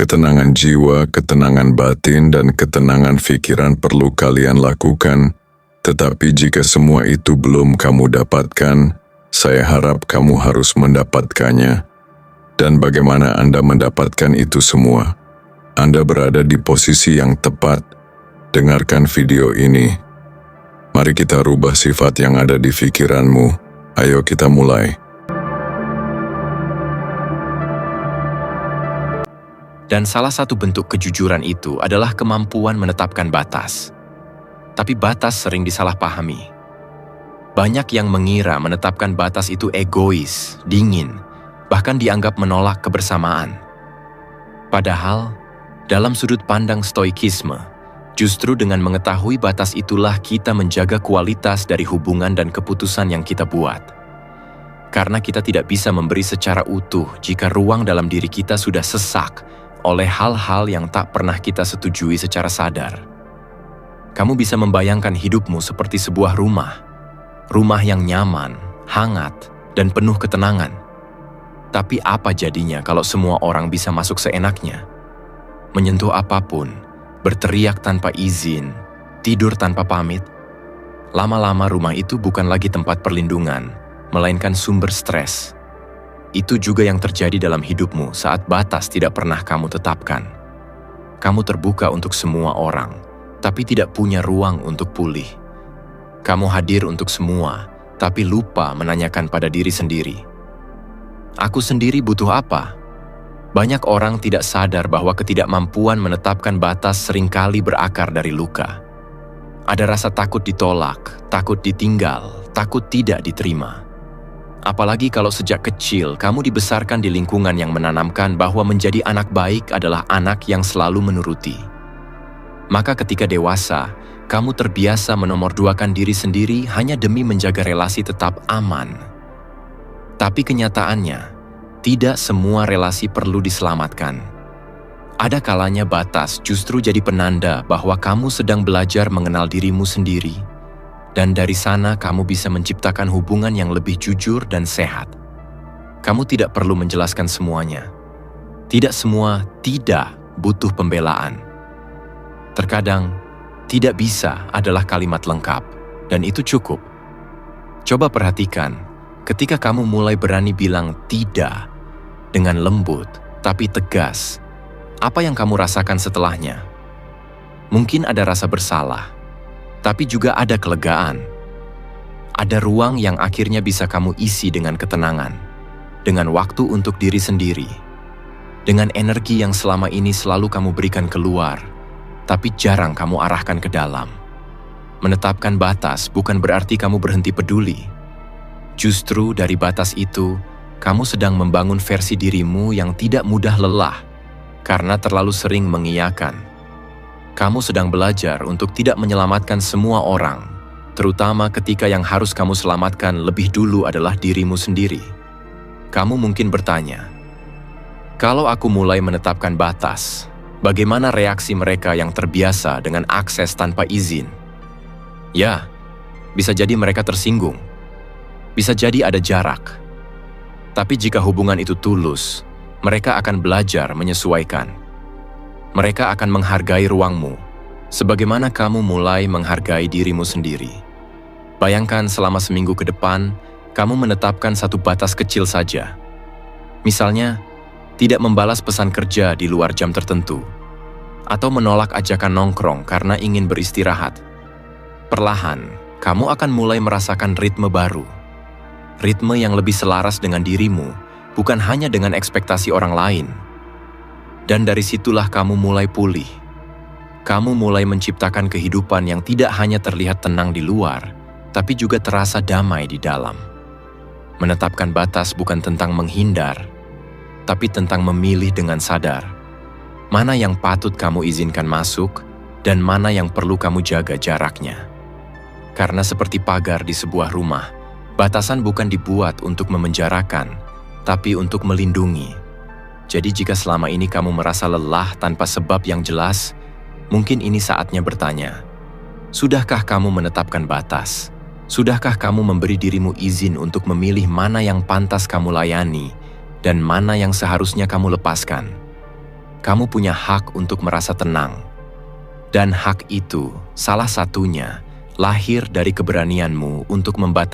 Ketenangan jiwa, ketenangan batin, dan ketenangan pikiran perlu kalian lakukan. Tetapi jika semua itu belum kamu dapatkan, saya harap kamu harus mendapatkannya. Dan bagaimana Anda mendapatkan itu semua? Anda berada di posisi yang tepat. Dengarkan video ini. Mari kita rubah sifat yang ada di pikiranmu. Ayo kita mulai. Dan salah satu bentuk kejujuran itu adalah kemampuan menetapkan batas. Tapi batas sering disalahpahami. Banyak yang mengira menetapkan batas itu egois, dingin, bahkan dianggap menolak kebersamaan. Padahal, dalam sudut pandang stoikisme, justru dengan mengetahui batas itulah kita menjaga kualitas dari hubungan dan keputusan yang kita buat. Karena kita tidak bisa memberi secara utuh jika ruang dalam diri kita sudah sesak oleh hal-hal yang tak pernah kita setujui secara sadar. Kamu bisa membayangkan hidupmu seperti sebuah rumah. Rumah yang nyaman, hangat, dan penuh ketenangan. Tapi apa jadinya kalau semua orang bisa masuk seenaknya? Menyentuh apapun, berteriak tanpa izin, tidur tanpa pamit. Lama-lama rumah itu bukan lagi tempat perlindungan, melainkan sumber stres. Itu juga yang terjadi dalam hidupmu saat batas tidak pernah kamu tetapkan. Kamu terbuka untuk semua orang, tapi tidak punya ruang untuk pulih. Kamu hadir untuk semua, tapi lupa menanyakan pada diri sendiri. Aku sendiri butuh apa? Banyak orang tidak sadar bahwa ketidakmampuan menetapkan batas seringkali berakar dari luka. Ada rasa takut ditolak, takut ditinggal, takut tidak diterima. Apalagi kalau sejak kecil kamu dibesarkan di lingkungan yang menanamkan bahwa menjadi anak baik adalah anak yang selalu menuruti. Maka ketika dewasa, kamu terbiasa menomorduakan diri sendiri hanya demi menjaga relasi tetap aman. Tapi kenyataannya, tidak semua relasi perlu diselamatkan. Ada kalanya batas justru jadi penanda bahwa kamu sedang belajar mengenal dirimu sendiri. Dan dari sana kamu bisa menciptakan hubungan yang lebih jujur dan sehat. Kamu tidak perlu menjelaskan semuanya. Tidak semua tidak butuh pembelaan. Terkadang, tidak bisa adalah kalimat lengkap, dan itu cukup. Coba perhatikan, ketika kamu mulai berani bilang tidak dengan lembut tapi tegas, apa yang kamu rasakan setelahnya? Mungkin ada rasa bersalah, tapi juga ada kelegaan. Ada ruang yang akhirnya bisa kamu isi dengan ketenangan, dengan waktu untuk diri sendiri, dengan energi yang selama ini selalu kamu berikan keluar, tapi jarang kamu arahkan ke dalam. Menetapkan batas bukan berarti kamu berhenti peduli. Justru dari batas itu, kamu sedang membangun versi dirimu yang tidak mudah lelah, karena terlalu sering mengiyakan. Kamu sedang belajar untuk tidak menyelamatkan semua orang, terutama ketika yang harus kamu selamatkan lebih dulu adalah dirimu sendiri. Kamu mungkin bertanya, kalau aku mulai menetapkan batas, bagaimana reaksi mereka yang terbiasa dengan akses tanpa izin? Ya, bisa jadi mereka tersinggung. Bisa jadi ada jarak. Tapi jika hubungan itu tulus, mereka akan belajar menyesuaikan. Mereka akan menghargai ruangmu, sebagaimana kamu mulai menghargai dirimu sendiri. Bayangkan selama seminggu ke depan, kamu menetapkan satu batas kecil saja. Misalnya, tidak membalas pesan kerja di luar jam tertentu, atau menolak ajakan nongkrong karena ingin beristirahat. Perlahan, kamu akan mulai merasakan ritme baru. Ritme yang lebih selaras dengan dirimu, bukan hanya dengan ekspektasi orang lain. Dan dari situlah kamu mulai pulih. Kamu mulai menciptakan kehidupan yang tidak hanya terlihat tenang di luar, tapi juga terasa damai di dalam. Menetapkan batas bukan tentang menghindar, tapi tentang memilih dengan sadar. Mana yang patut kamu izinkan masuk, dan mana yang perlu kamu jaga jaraknya. Karena seperti pagar di sebuah rumah, batasan bukan dibuat untuk memenjarakan, tapi untuk melindungi. Jadi jika selama ini kamu merasa lelah tanpa sebab yang jelas, mungkin ini saatnya bertanya, sudahkah kamu menetapkan batas? Sudahkah kamu memberi dirimu izin untuk memilih mana yang pantas kamu layani dan mana yang seharusnya kamu lepaskan? kamu punya hak untuk merasa tenang. Dan hak itu, salah satunya, lahir dari keberanianmu untuk membatasi